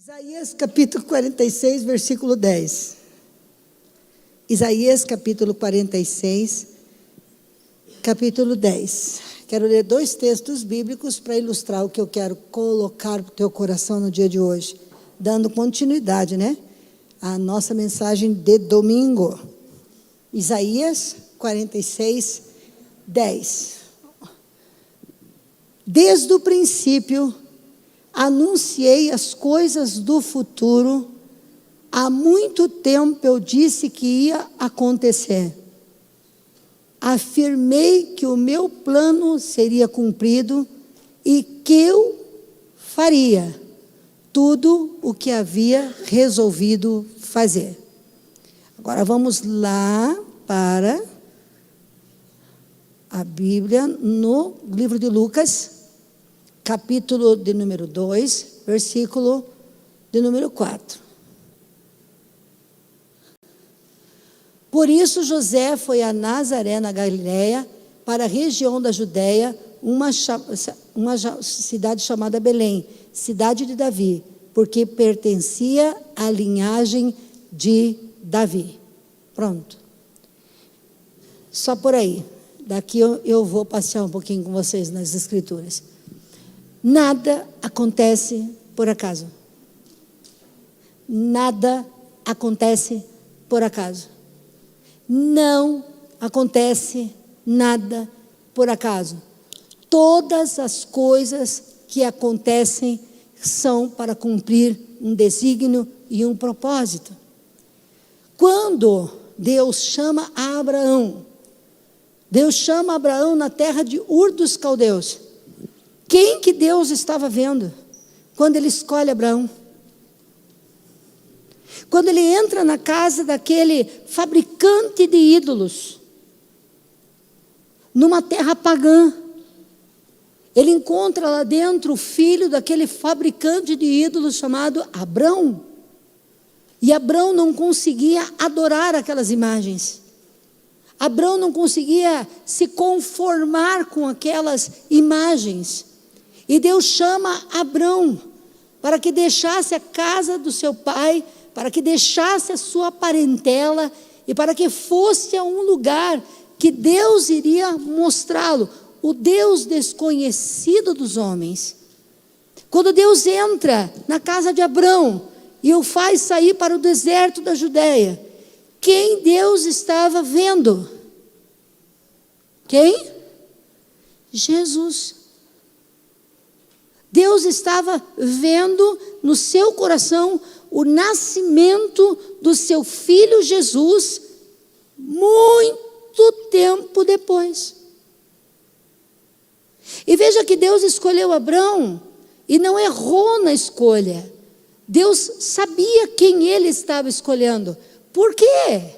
Isaías capítulo 46, versículo 10. Isaías capítulo 46, capítulo 10. Quero ler dois textos bíblicos para ilustrar o que eu quero colocar para o teu coração no dia de hoje, dando continuidade, à nossa mensagem de domingo. Isaías 46, 10. Desde o princípio anunciei as coisas do futuro, há muito tempo eu disse que ia acontecer. Afirmei que o meu plano seria cumprido e que eu faria tudo o que havia resolvido fazer. Agora vamos lá para a Bíblia no livro de Lucas, capítulo de número 2, versículo de número 4. Por isso José foi a Nazaré, na Galiléia, para a região da Judéia, uma cidade chamada Belém, cidade de Davi, porque pertencia à linhagem de Davi. Pronto. Só por aí. Daqui eu vou passear um pouquinho com vocês nas Escrituras. Nada acontece por acaso. Nada acontece por acaso. Não acontece nada por acaso. Todas as coisas que acontecem são para cumprir um desígnio e um propósito. Quando Deus chama Abraão na terra de Ur dos Caldeus. Quem que Deus estava vendo quando ele escolhe Abraão? Quando ele entra na casa daquele fabricante de ídolos, numa terra pagã, ele encontra lá dentro o filho daquele fabricante de ídolos chamado Abrão. E Abrão não conseguia adorar aquelas imagens. Abrão não conseguia se conformar com aquelas imagens. E Deus chama Abrão para que deixasse a casa do seu pai, para que deixasse a sua parentela e para que fosse a um lugar que Deus iria mostrá-lo, o Deus desconhecido dos homens. Quando Deus entra na casa de Abrão e o faz sair para o deserto da Judéia, quem Deus estava vendo? Quem? Jesus. Deus estava vendo no seu coração o nascimento do seu filho Jesus, muito tempo depois. E veja que Deus escolheu Abrão e não errou na escolha. Deus sabia quem ele estava escolhendo. Por quê?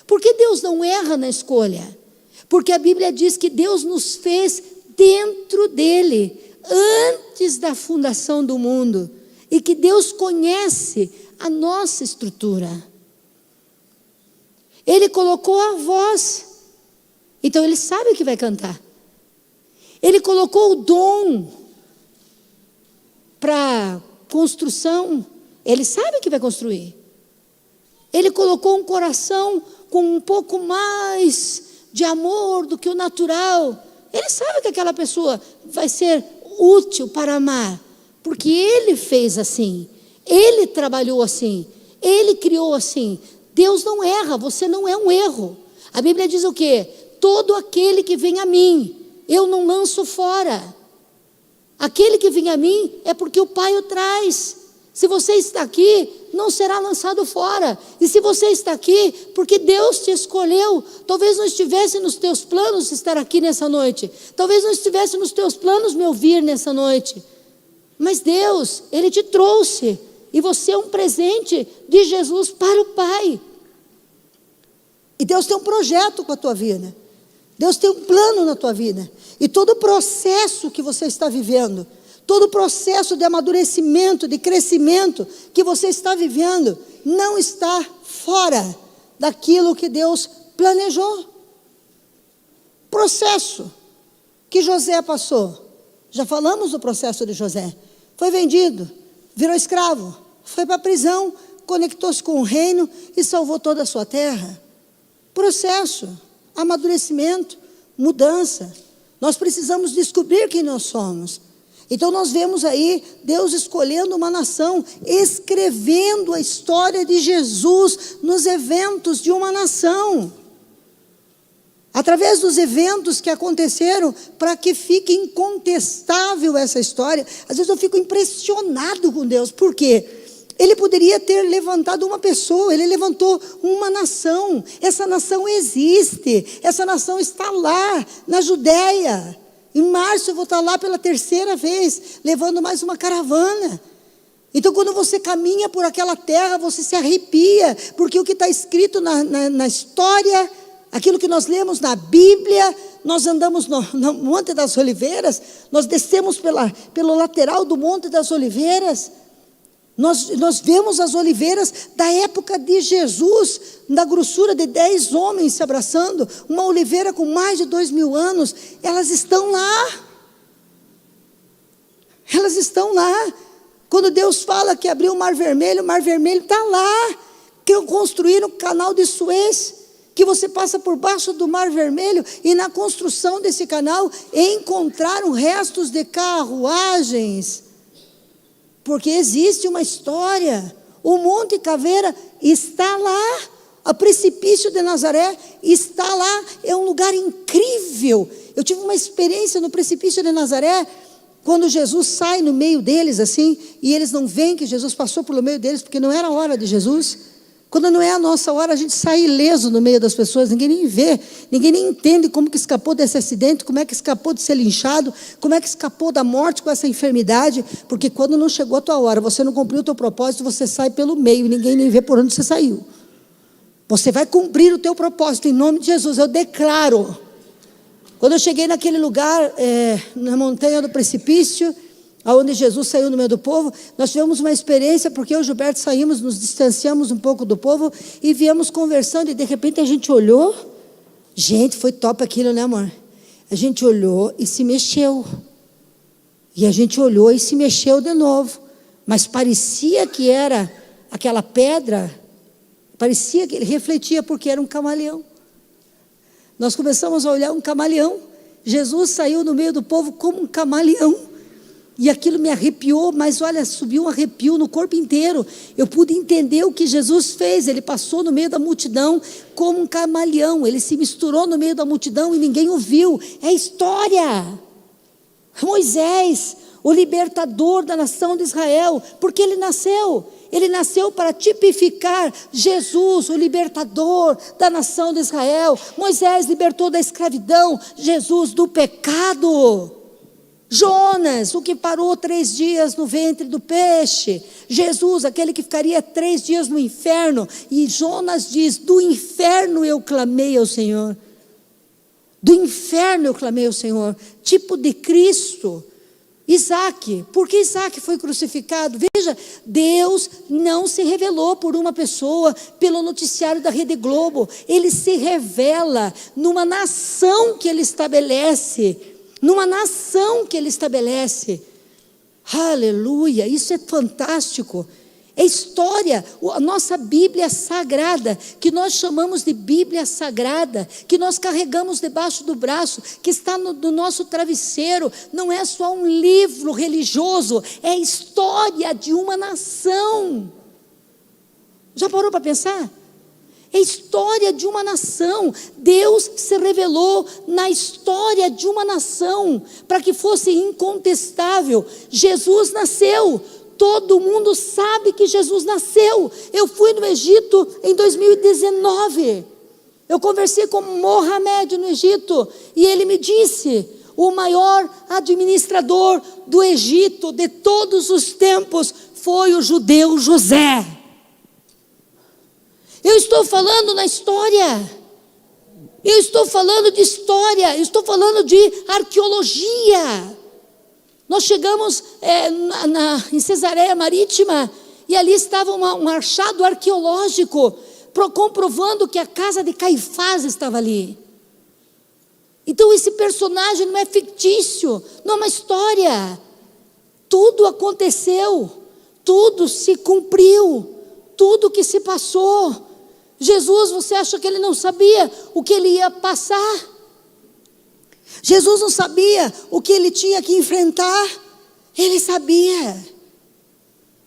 Porque Deus não erra na escolha. Porque a Bíblia diz que Deus nos fez dentro dele, antes da fundação do mundo, e que Deus conhece a nossa estrutura. Ele colocou a voz, então ele sabe que vai cantar. Ele colocou o dom para construção, ele sabe que vai construir. Ele colocou um coração com um pouco mais de amor do que o natural. Ele sabe que aquela pessoa vai ser útil para amar, porque ele fez assim, ele trabalhou assim, ele criou assim. Deus não erra, você não é um erro. A Bíblia diz o quê? Todo aquele que vem a mim, eu não lanço fora. Aquele que vem a mim é porque o Pai o traz. Se você está aqui, não será lançado fora. E se você está aqui, porque Deus te escolheu. Talvez não estivesse nos teus planos estar aqui nessa noite. Talvez não estivesse nos teus planos me ouvir nessa noite. Mas Deus, Ele te trouxe. E você é um presente de Jesus para o Pai. E Deus tem um projeto com a tua vida. Deus tem um plano na tua vida. E todo o processo que você está vivendo, todo o processo de amadurecimento, de crescimento que você está vivendo, não está fora daquilo que Deus planejou. Processo que José passou. Já falamos do processo de José. Foi vendido, virou escravo, foi para a prisão, conectou-se com o reino e salvou toda a sua terra. Processo, amadurecimento, mudança. Nós precisamos descobrir quem nós somos. Então nós vemos aí Deus escolhendo uma nação, escrevendo a história de Jesus nos eventos de uma nação. Através dos eventos que aconteceram, para que fique incontestável essa história. Às vezes eu fico impressionado com Deus. Por quê? Ele poderia ter levantado uma pessoa, ele levantou uma nação. Essa nação existe, essa nação está lá, na Judéia. Em março eu vou estar lá pela 3ª vez, levando mais uma caravana. Então quando você caminha por aquela terra, você se arrepia, porque o que está escrito na história, aquilo que nós lemos na Bíblia, nós andamos no Monte das Oliveiras, nós descemos pelo lateral do Monte das Oliveiras, nós vemos as oliveiras da época de Jesus, na grossura de 10 homens se abraçando, uma oliveira com mais de 2000 anos, elas estão lá. Elas estão lá. Quando Deus fala que abriu o Mar Vermelho está lá. Que construíram o canal de Suez, que você passa por baixo do Mar Vermelho, e na construção desse canal encontraram restos de carruagens, porque existe uma história. O Monte Caveira está lá, o precipício de Nazaré está lá, é um lugar incrível. Eu tive uma experiência no precipício de Nazaré, quando Jesus sai no meio deles assim, e eles não veem que Jesus passou pelo meio deles, porque não era a hora de Jesus. Quando não é a nossa hora, a gente sai ileso no meio das pessoas, ninguém nem vê, ninguém nem entende como que escapou desse acidente, como é que escapou de ser linchado, como é que escapou da morte com essa enfermidade, porque quando não chegou a tua hora, você não cumpriu o teu propósito, você sai pelo meio, e ninguém nem vê por onde você saiu. Você vai cumprir o teu propósito, em nome de Jesus, eu declaro. Quando eu cheguei naquele lugar, na montanha do precipício, onde Jesus saiu no meio do povo, nós tivemos uma experiência, porque eu e o Gilberto saímos, nos distanciamos um pouco do povo, e viemos conversando, e de repente a gente olhou, gente, foi top aquilo, né, amor? A gente olhou e se mexeu, e a gente olhou e se mexeu de novo, mas parecia que era aquela pedra, parecia que ele refletia, porque era um camaleão. Nós começamos a olhar um camaleão, Jesus saiu no meio do povo como um camaleão, e aquilo me arrepiou, mas olha, subiu um arrepio no corpo inteiro. Eu pude entender o que Jesus fez. Ele passou no meio da multidão como um camaleão. Ele se misturou no meio da multidão e ninguém o viu. É história. Moisés, o libertador da nação de Israel, porque ele nasceu. Ele nasceu para tipificar Jesus, o libertador da nação de Israel. Moisés libertou da escravidão, Jesus do pecado. Jonas, o que parou 3 dias no ventre do peixe. Jesus, aquele que ficaria 3 dias no inferno. E Jonas diz: do inferno eu clamei ao Senhor. Do inferno eu clamei ao Senhor. Tipo de Cristo. Isaac, por que Isaac foi crucificado? Veja, Deus não se revelou por uma pessoa, pelo noticiário da Rede Globo. Ele se revela numa nação que ele estabelece. Numa nação que ele estabelece. Aleluia, isso é fantástico. É história, a nossa Bíblia sagrada, que nós chamamos de Bíblia sagrada, que nós carregamos debaixo do braço, que está no nosso travesseiro, não é só um livro religioso, é a história de uma nação. Já parou para pensar? É a história de uma nação. Deus se revelou na história de uma nação, para que fosse incontestável. Jesus nasceu. Todo mundo sabe que Jesus nasceu. Eu fui no Egito em 2019. Eu conversei com Mohamed no Egito, e ele me disse: o maior administrador do Egito de todos os tempos foi o judeu José. Eu estou falando na história, eu estou falando de história, eu estou falando de arqueologia. Nós chegamos em Cesareia Marítima, e ali estava um achado arqueológico, comprovando que a casa de Caifás estava ali. Então esse personagem não é fictício, não é uma história. Tudo aconteceu, tudo se cumpriu, tudo que se passou. Jesus, você acha que ele não sabia o que ele ia passar? Jesus não sabia o que ele tinha que enfrentar? Ele sabia.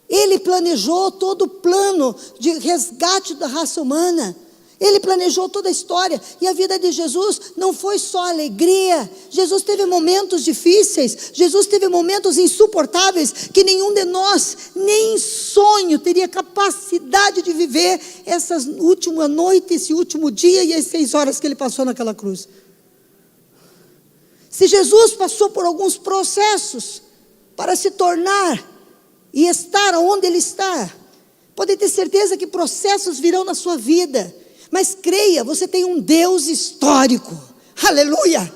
Ele planejou todo o plano de resgate da raça humana. Ele planejou toda a história. E a vida de Jesus não foi só alegria. Jesus teve momentos difíceis. Jesus teve momentos insuportáveis que nenhum de nós, nem em sonho, teria capacidade de viver essa última noite, esse último dia e as 6 horas que ele passou naquela cruz. Se Jesus passou por alguns processos para se tornar e estar onde ele está, pode ter certeza que processos virão na sua vida. Mas creia, você tem um Deus histórico. Aleluia!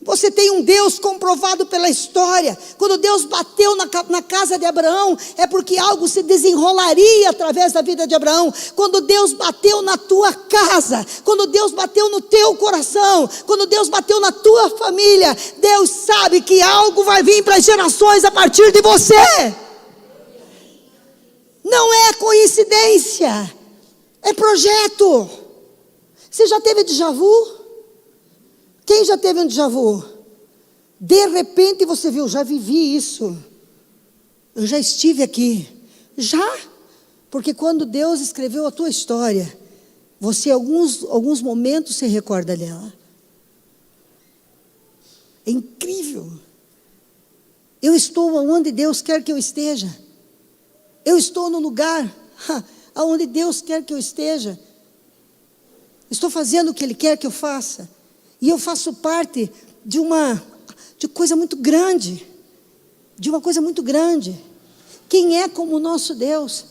Você tem um Deus comprovado pela história. Quando Deus bateu na casa de Abraão, é porque algo se desenrolaria através da vida de Abraão. Quando Deus bateu na tua casa, quando Deus bateu no teu coração, quando Deus bateu na tua família, Deus sabe que algo vai vir para as gerações a partir de você. Não é coincidência, é projeto. Você já teve déjà vu? Quem já teve um déjà vu? De repente você viu, já vivi isso. Eu já estive aqui. Já? Porque quando Deus escreveu a tua história, você em alguns momentos se recorda dela. É incrível. Eu estou onde Deus quer que eu esteja. Eu estou no lugar aonde Deus quer que eu esteja. Estou fazendo o que Ele quer que eu faça. E eu faço parte de coisa muito grande. De uma coisa muito grande. Quem é como o nosso Deus?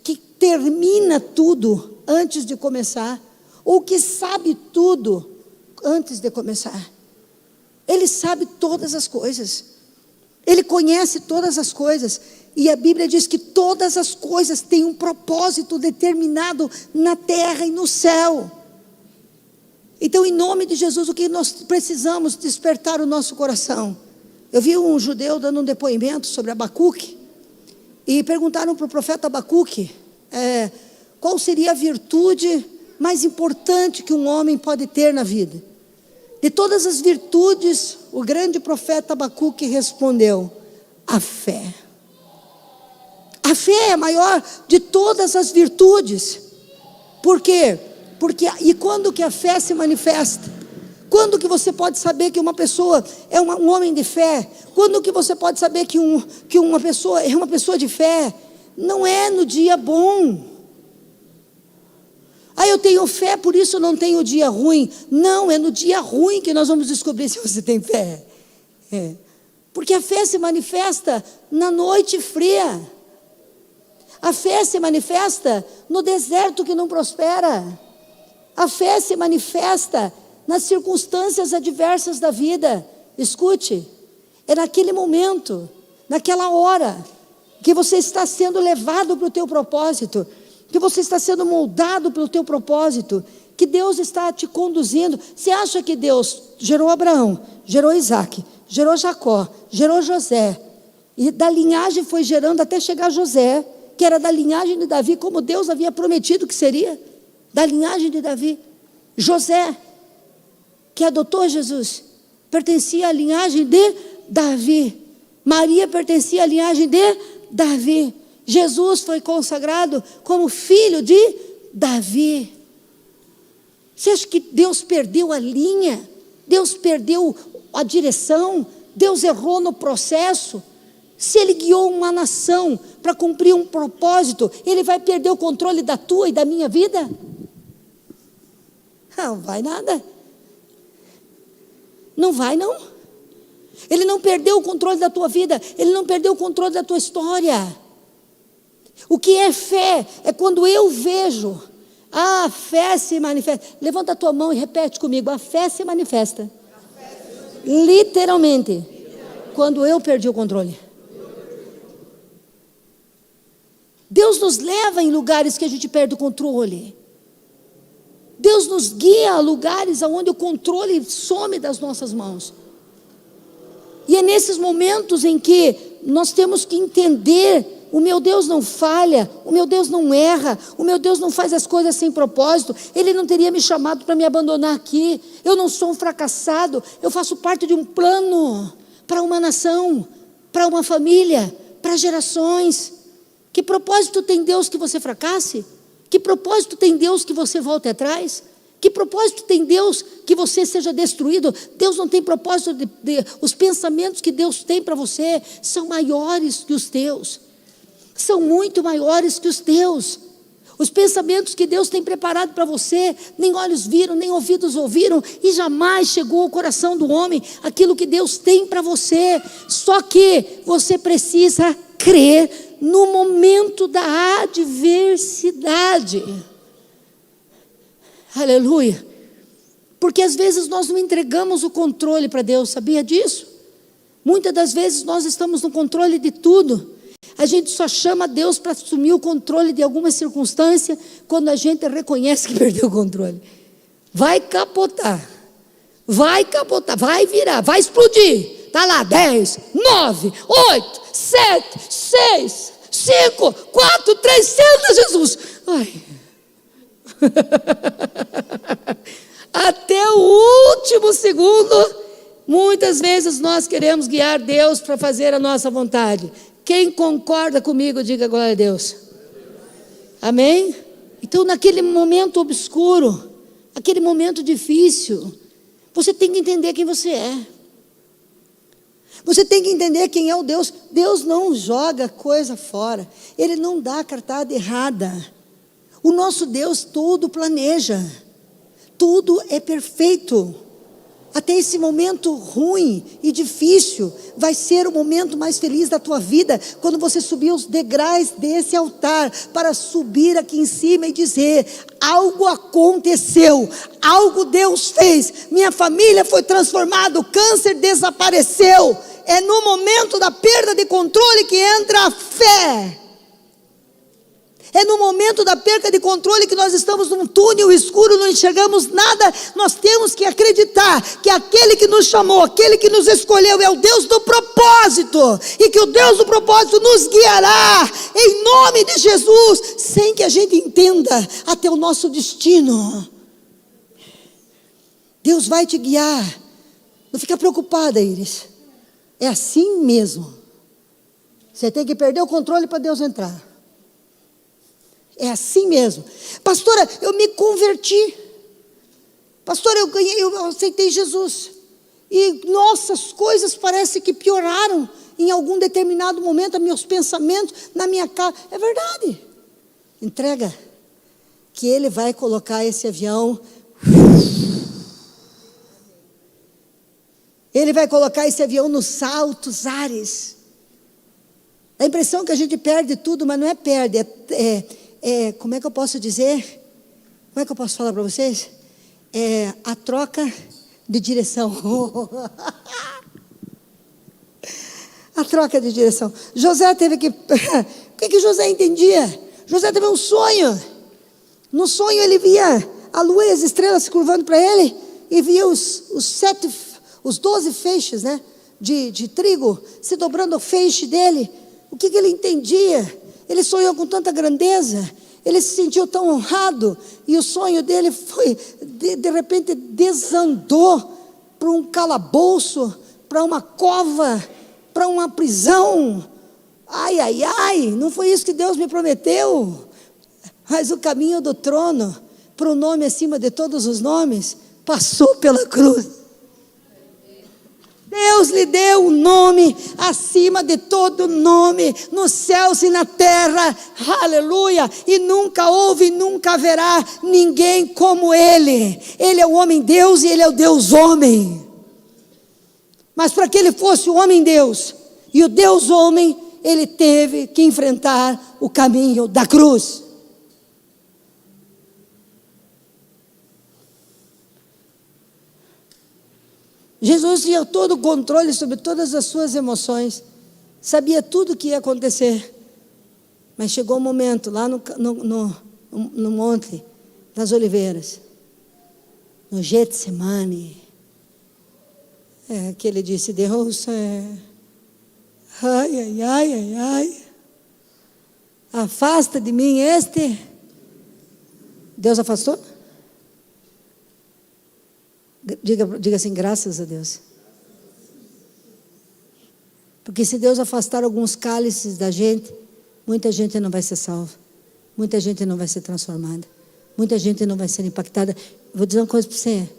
Que termina tudo antes de começar. Ou que sabe tudo antes de começar. Ele sabe todas as coisas. Ele conhece todas as coisas. E a Bíblia diz que todas as coisas têm um propósito determinado na terra e no céu. Então, em nome de Jesus, o que nós precisamos despertar o nosso coração? Eu vi um judeu dando um depoimento sobre Abacuque. E perguntaram para o profeta Abacuque, qual seria a virtude mais importante que um homem pode ter na vida? De todas as virtudes, o grande profeta Abacuque respondeu: a fé. A fé é a maior de todas as virtudes. Por quê? E quando que a fé se manifesta? Quando que você pode saber que uma pessoa é um homem de fé? Quando que você pode saber que uma pessoa é uma pessoa de fé? Não é no dia bom. Eu tenho fé, por isso não tenho dia ruim. Não, é no dia ruim que nós vamos descobrir se você tem fé. Porque a fé se manifesta na noite fria. A fé se manifesta no deserto que não prospera. A fé se manifesta nas circunstâncias adversas da vida. Escute, é naquele momento, naquela hora, que você está sendo levado para o teu propósito, que você está sendo moldado pelo teu propósito, que Deus está te conduzindo. Você acha que Deus gerou Abraão, gerou Isaac, gerou Jacó, gerou José, e da linhagem foi gerando até chegar José, que era da linhagem de Davi, como Deus havia prometido que seria, da linhagem de Davi. José, que adotou Jesus, pertencia à linhagem de Davi. Maria pertencia à linhagem de Davi. Jesus foi consagrado como filho de Davi. Você acha que Deus perdeu a linha? Deus perdeu a direção? Deus errou no processo? Se Ele guiou uma nação para cumprir um propósito, Ele vai perder o controle da tua e da minha vida? Não vai nada. Não vai não. Ele não perdeu o controle da tua vida. Ele não perdeu o controle da tua história. O que é fé? É quando eu vejo a fé se manifesta. Levanta a tua mão e repete comigo: a fé se manifesta. Literalmente. Quando eu perdi o controle. Deus nos leva em lugares que a gente perde o controle. Deus nos guia a lugares onde o controle some das nossas mãos. E é nesses momentos em que nós temos que entender: o meu Deus não falha, o meu Deus não erra, o meu Deus não faz as coisas sem propósito. Ele não teria me chamado para me abandonar aqui. Eu não sou um fracassado, eu faço parte de um plano para uma nação, para uma família, para gerações. Que propósito tem Deus que você fracasse? Que propósito tem Deus que você volte atrás? Que propósito tem Deus que você seja destruído? Deus não tem propósito os pensamentos que Deus tem para você são maiores que os teus. São muito maiores que os teus. Os pensamentos que Deus tem preparado para você, nem olhos viram, nem ouvidos ouviram, e jamais chegou ao coração do homem aquilo que Deus tem para você. Só que você precisa crer no momento da adversidade. Aleluia. Porque às vezes nós não entregamos o controle para Deus, sabia disso? Muitas das vezes nós estamos no controle de tudo. A gente só chama Deus para assumir o controle de alguma circunstância quando a gente reconhece que perdeu o controle. Vai capotar, vai virar, vai explodir. Está lá, 10, 9, 8, 7, 6, 5, 4, 3, senta Jesus. Ai. Até o último segundo, muitas vezes nós queremos guiar Deus para fazer a nossa vontade. Quem concorda comigo, diga glória a Deus. Amém? Então, naquele momento obscuro, aquele momento difícil, você tem que entender quem você é. Você tem que entender quem é o Deus. Deus não joga coisa fora. Ele não dá cartada errada. O nosso Deus tudo planeja. Tudo é perfeito. Até esse momento ruim e difícil vai ser o momento mais feliz da tua vida, quando você subir os degraus desse altar, para subir aqui em cima e dizer: algo aconteceu, algo Deus fez, minha família foi transformada, o câncer desapareceu. É no momento da perda de controle que entra a fé. É no momento da perda de controle que nós estamos num túnel escuro, não enxergamos nada. Nós temos que acreditar que aquele que nos chamou, aquele que nos escolheu, é o Deus do propósito, e que o Deus do propósito nos guiará em nome de Jesus, sem que a gente entenda até o nosso destino. Deus vai te guiar. Não fica preocupada, Iris. É assim mesmo. Você tem que perder o controle para Deus entrar. É assim mesmo. Pastora, eu me converti. Pastora, eu aceitei Jesus. E nossas coisas parecem que pioraram em algum determinado momento, meus pensamentos, na minha casa. É verdade. Entrega, que Ele vai colocar esse avião. Ele vai colocar esse avião nos altos ares. A impressão que a gente perde tudo, mas não é perde, como é que eu posso dizer? Como é que eu posso falar para vocês? É a troca de direção. A troca de direção. José teve que... O que José entendia? José teve um sonho. No sonho ele via a lua e as estrelas se curvando para ele, e via os 12 feixes, né, de trigo se dobrando ao feixe dele. O que ele entendia? Ele sonhou com tanta grandeza, ele se sentiu tão honrado, e o sonho dele foi, de repente, desandou para um calabouço, para uma cova, para uma prisão. Ai, não foi isso que Deus me prometeu. Mas o caminho do trono, para o nome acima de todos os nomes, passou pela cruz. Deus lhe deu um nome acima de todo nome, nos céus e na terra, aleluia, e nunca houve e nunca haverá ninguém como Ele. Ele é o homem-Deus e Ele é o Deus-homem. Mas para que Ele fosse o homem-Deus e o Deus-homem, Ele teve que enfrentar o caminho da cruz. Jesus tinha todo o controle sobre todas as suas emoções, sabia tudo o que ia acontecer, mas chegou um momento lá no Monte das Oliveiras, no Getsemane, que ele disse: Deus, Ai, ai, ai, ai, ai. Afasta de mim este. Deus afastou? Diga assim, graças a Deus. Porque se Deus afastar alguns cálices da gente, muita gente não vai ser salva. Muita gente não vai ser transformada. Muita gente não vai ser impactada. Vou dizer uma coisa para você.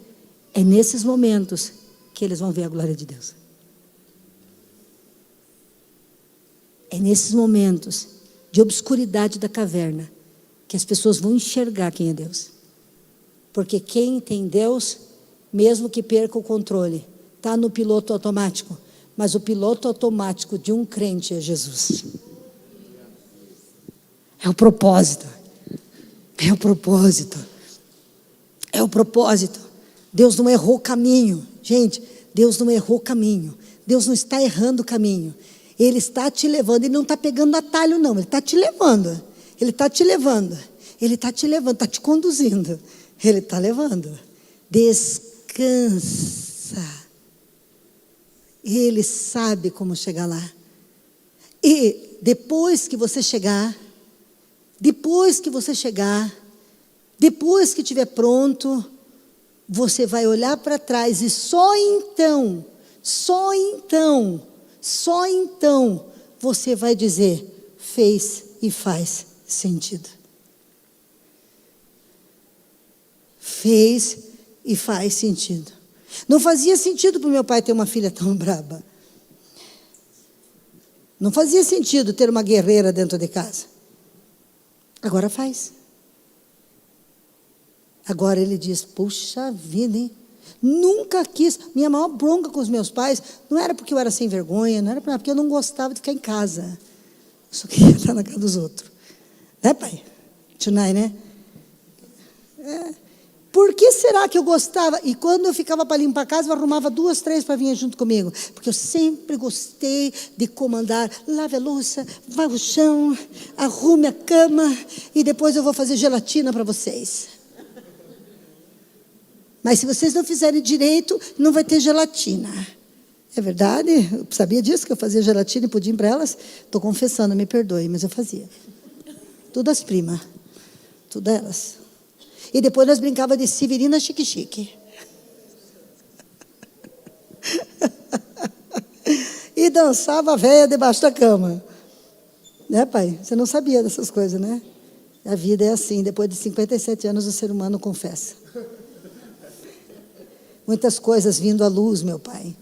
É nesses momentos que eles vão ver a glória de Deus. É nesses momentos de obscuridade da caverna que as pessoas vão enxergar quem é Deus. Porque quem tem Deus, mesmo que perca o controle, está no piloto automático. Mas o piloto automático de um crente é Jesus. É o propósito. É o propósito. É o propósito. Deus não errou o caminho. Gente, Deus não errou o caminho. Deus não está errando o caminho. Ele está te levando. Ele não está pegando atalho, não. Ele está te levando. Ele está te levando. Ele está te levando. Está te conduzindo. Ele está levando. Descansa. Ele sabe como chegar lá. E depois que você chegar, depois que estiver pronto, você vai olhar para trás e só então você vai dizer, fez e faz sentido. Fez e faz sentido. Não fazia sentido para o meu pai ter uma filha tão braba. Não fazia sentido ter uma guerreira dentro de casa. Agora faz. Agora ele diz, puxa vida, hein? Nunca quis. Minha maior bronca com os meus pais não era porque eu era sem vergonha, não era porque eu não gostava de ficar em casa. Eu só queria estar na casa dos outros. Né, pai? Tonight, né? Por que será que eu gostava? E quando eu ficava para limpar a casa, eu arrumava 2, 3 para vir junto comigo. Porque eu sempre gostei de comandar. Lave a louça, vá ao chão, arrume a cama e depois eu vou fazer gelatina para vocês. Mas se vocês não fizerem direito, não vai ter gelatina. É verdade? Eu sabia disso, que eu fazia gelatina e pudim para elas? Estou confessando, me perdoe, mas eu fazia. Tudo as primas. Tudo elas. E depois nós brincávamos de Severina Chique-Chique. E dançava a véia debaixo da cama. Né, pai? Você não sabia dessas coisas, né? A vida é assim. Depois de 57 anos, o ser humano confessa. Muitas coisas vindo à luz, meu pai.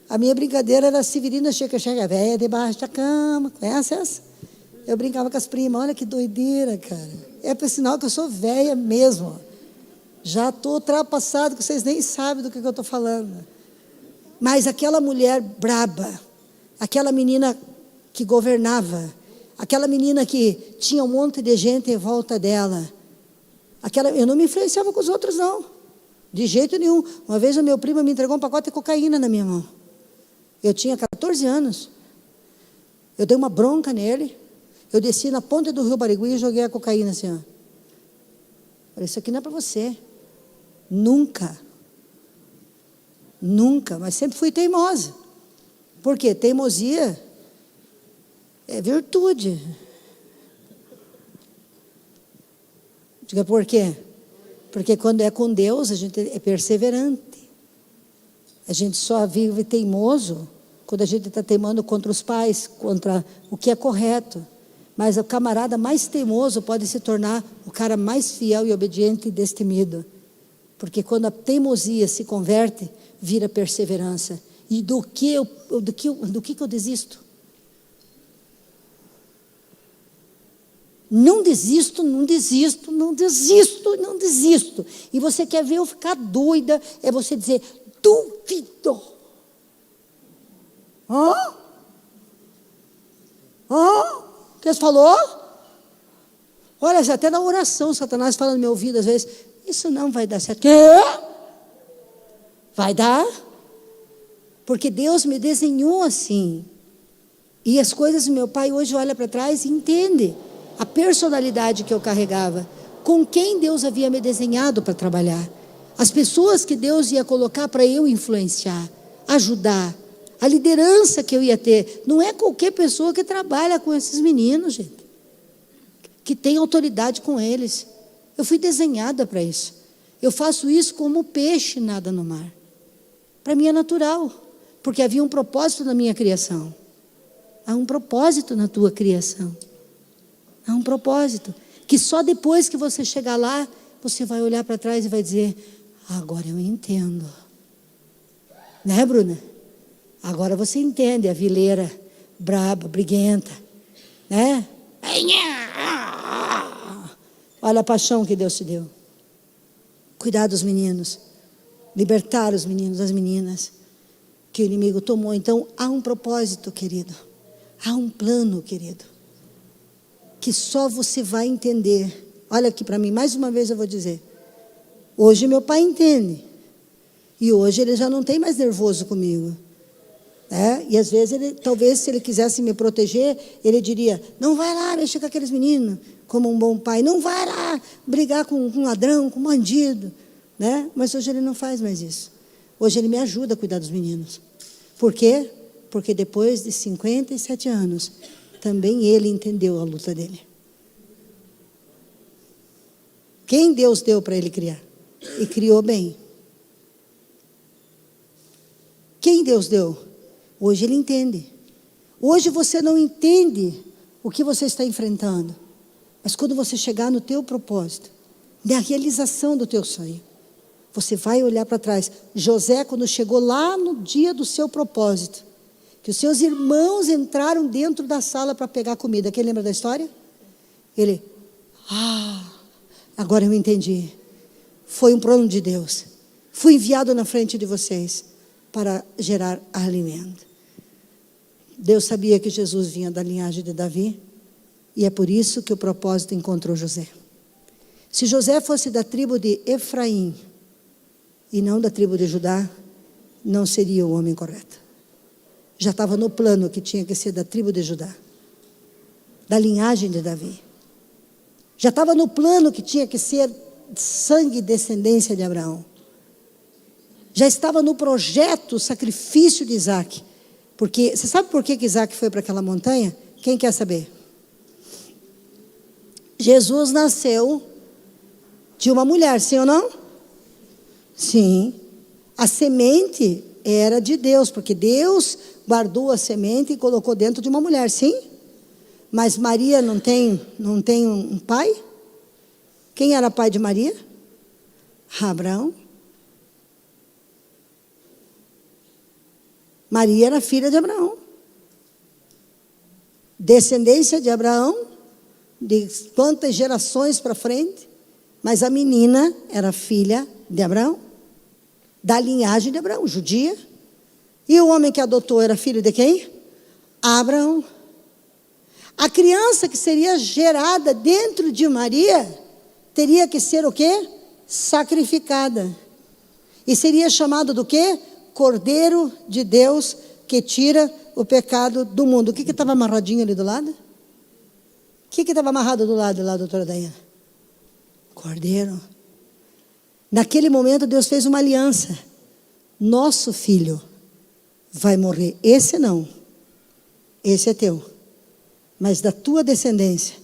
A minha brincadeira era Severina Chique-Chique, a véia debaixo da cama. Conhece essa? Eu brincava com as primas. Olha que doideira, cara. É por sinal que eu sou velha mesmo. Já estou ultrapassado, que vocês nem sabem do que eu estou falando. Mas aquela mulher braba, aquela menina que governava, aquela menina que tinha um monte de gente em volta dela, eu não me influenciava com os outros, não. De jeito nenhum. Uma vez o meu primo me entregou um pacote de cocaína na minha mão. Eu tinha 14 anos. Eu dei uma bronca nele. Eu desci na ponta do rio Barigui e joguei a cocaína assim, ó. Falei, isso aqui não é para você. Nunca. Nunca, mas sempre fui teimosa. Por quê? Teimosia é virtude. Diga por quê? Porque quando é com Deus, a gente é perseverante. A gente só vive teimoso quando a gente está teimando contra os pais, contra o que é correto. Mas o camarada mais teimoso pode se tornar o cara mais fiel e obediente e destemido. Porque quando a teimosia se converte, vira perseverança. E do que eu desisto? Não desisto. E você quer ver eu ficar doida, é você dizer, duvido. O que você falou? Olha, já até na oração, Satanás fala no meu ouvido às vezes, isso não vai dar certo. Quê? Vai dar? Porque Deus me desenhou assim. E as coisas do meu pai hoje olha para trás e entende a personalidade que eu carregava. Com quem Deus havia me desenhado para trabalhar. As pessoas que Deus ia colocar para eu influenciar, ajudar, a liderança que eu ia ter. Não é qualquer pessoa que trabalha com esses meninos, gente, que tem autoridade com eles. Eu fui desenhada para isso. Eu faço isso como o peixe nada no mar. Para mim é natural, porque havia um propósito na minha criação. Há um propósito na tua criação. Há um propósito, que só depois que você chegar lá, você vai olhar para trás e vai dizer: agora eu entendo. Né, Bruna? Agora você entende a vileira braba, briguenta, né? Olha a paixão que Deus te deu. Cuidar dos meninos, libertar os meninos, as meninas que o inimigo tomou. Então há um propósito, querido. Há um plano, querido, que só você vai entender. Olha aqui para mim, mais uma vez eu vou dizer. Hoje meu pai entende. E hoje ele já não tem mais nervoso comigo. E às vezes, talvez se ele quisesse me proteger, ele diria: não vai lá mexer com aqueles meninos, como um bom pai. Não vai lá brigar com um ladrão, com um bandido. Mas hoje ele não faz mais isso. Hoje ele me ajuda a cuidar dos meninos. Por quê? Porque depois de 57 anos, também ele entendeu a luta dele. Quem Deus deu para ele criar? E criou bem. Quem Deus deu? Hoje ele entende. Hoje você não entende o que você está enfrentando. Mas quando você chegar no teu propósito, na realização do teu sonho, você vai olhar para trás. José, quando chegou lá no dia do seu propósito, que os seus irmãos entraram dentro da sala para pegar comida. Quem lembra da história? Ele: agora eu entendi. Foi um plano de Deus. Fui enviado na frente de vocês para gerar alimento. Deus sabia que Jesus vinha da linhagem de Davi, e é por isso que o propósito encontrou José. Se José fosse da tribo de Efraim e não da tribo de Judá, não seria o homem correto. Já estava no plano que tinha que ser da tribo de Judá, da linhagem de Davi. Já estava no plano que tinha que ser sangue e descendência de Abraão. Já estava no projeto o sacrifício de Isaac. Porque, você sabe por que Isaac foi para aquela montanha? Quem quer saber? Jesus nasceu de uma mulher, sim ou não? Sim. A semente era de Deus, porque Deus guardou a semente e colocou dentro de uma mulher, sim? Mas Maria não tem um pai? Quem era pai de Maria? Abraão. Maria era filha de Abraão. Descendência de Abraão, de quantas gerações para frente, mas a menina era filha de Abraão, da linhagem de Abraão, judia. E o homem que adotou era filho de quem? Abraão. A criança que seria gerada dentro de Maria teria que ser o quê? Sacrificada. E seria chamado do quê? Cordeiro de Deus que tira o pecado do mundo. O que estava amarradinho ali do lado? O que estava amarrado do lado lá, doutora Daiane? Cordeiro. Naquele momento Deus fez uma aliança. Nosso filho vai morrer. Esse não. Esse é teu. Mas da tua descendência,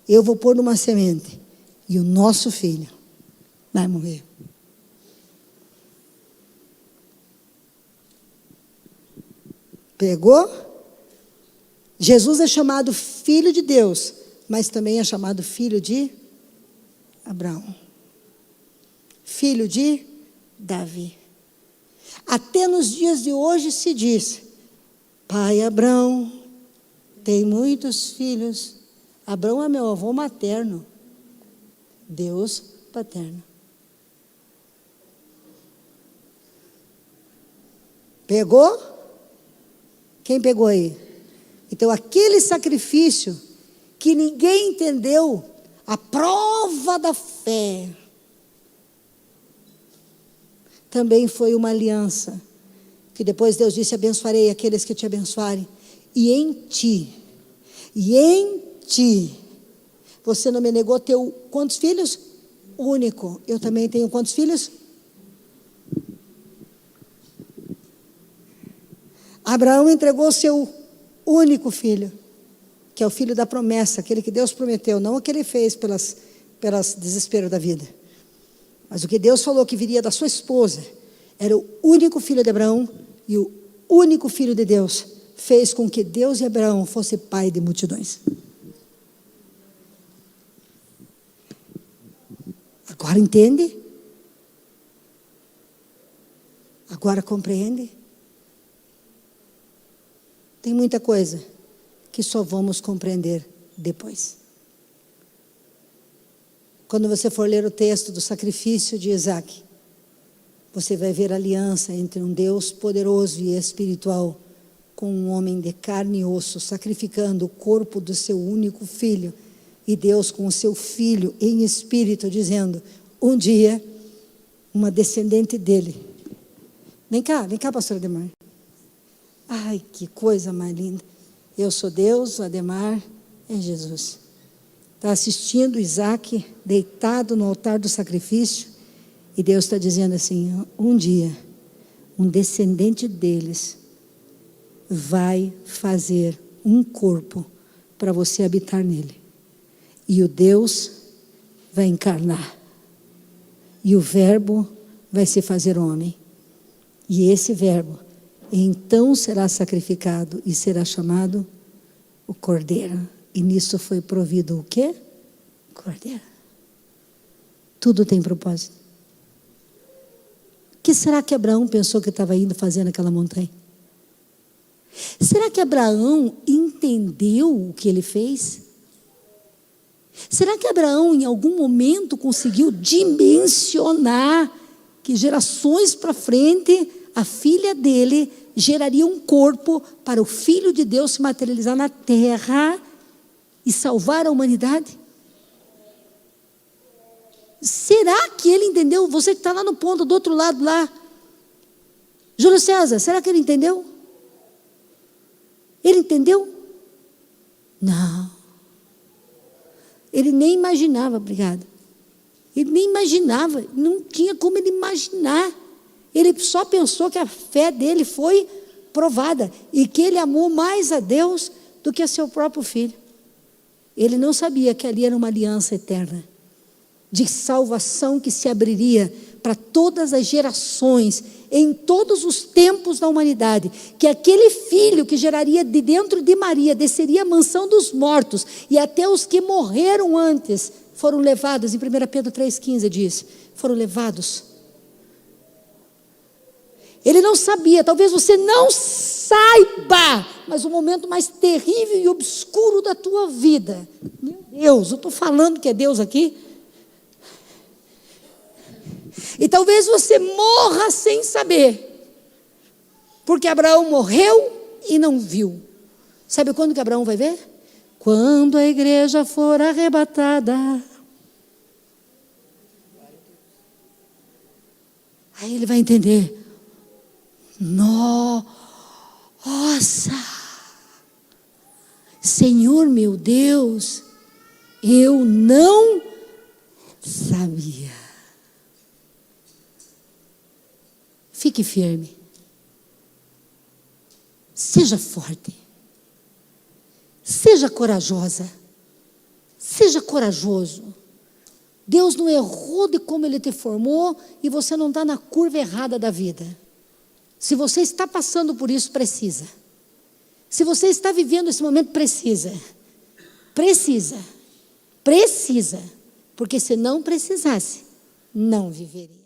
eu vou pôr numa semente. E o nosso filho vai morrer. Pegou? Jesus é chamado filho de Deus, mas também é chamado filho de Abraão. Filho de Davi. Até nos dias de hoje se diz: pai Abraão tem muitos filhos. Abraão é meu avô materno. Deus paterno. Pegou? Quem pegou aí? Então, aquele sacrifício que ninguém entendeu, a prova da fé, também foi uma aliança, que depois Deus disse: abençoarei aqueles que te abençoarem, e em ti, você não me negou teu quantos filhos? Único. Eu também tenho quantos filhos? Abraão entregou o seu único filho, que é o filho da promessa, aquele que Deus prometeu, não o que ele fez pelas desespero da vida. Mas o que Deus falou que viria da sua esposa, era o único filho de Abraão, e o único filho de Deus fez com que Deus e Abraão fossem pai de multidões. Agora entende? Agora compreende? Tem muita coisa que só vamos compreender depois. Quando você for ler o texto do sacrifício de Isaac, você vai ver a aliança entre um Deus poderoso e espiritual com um homem de carne e osso, sacrificando o corpo do seu único filho, e Deus com o seu filho em espírito, dizendo, um dia, uma descendente dele. Vem cá, pastor Ademar. Ai, que coisa mais linda. Eu sou Deus, o Ademar é Jesus. Está assistindo Isaac deitado no altar do sacrifício, e Deus está dizendo assim, um dia, um descendente deles vai fazer um corpo para você habitar nele. E o Deus vai encarnar. E o verbo vai se fazer homem. E esse verbo então será sacrificado e será chamado o Cordeiro. E nisso foi provido o quê? Cordeiro. Tudo tem propósito. O que será que Abraão pensou que estava indo fazer naquela montanha? Será que Abraão entendeu o que ele fez? Será que Abraão em algum momento conseguiu dimensionar que gerações para frente a filha dele geraria um corpo para o Filho de Deus se materializar na terra e salvar a humanidade? Será que ele entendeu? Você que está lá no ponto do outro lado lá, Júlio César, será que ele entendeu? Ele entendeu? Não. Ele nem imaginava, obrigado. Ele nem imaginava, não tinha como ele imaginar. Ele só pensou que a fé dele foi provada e que ele amou mais a Deus do que a seu próprio filho. Ele não sabia que ali era uma aliança eterna, de salvação que se abriria para todas as gerações, em todos os tempos da humanidade, que aquele filho que geraria de dentro de Maria, desceria a mansão dos mortos, e até os que morreram antes, foram levados, em 1 Pedro 3,15 diz, foram levados. Ele não sabia, talvez você não saiba, mas o momento mais terrível e obscuro da tua vida, meu Deus, eu estou falando que é Deus aqui, e talvez você morra sem saber, porque Abraão morreu e não viu. Sabe quando que Abraão vai ver? Quando a igreja for arrebatada. Aí ele vai entender. Nossa, Senhor meu Deus, eu não sabia. Fique firme. Seja forte. Seja corajosa. Seja corajoso. Deus não errou de como Ele te formou e você não está na curva errada da vida. Se você está passando por isso, precisa. Se você está vivendo esse momento, precisa. Precisa. Precisa. Porque se não precisasse, não viveria.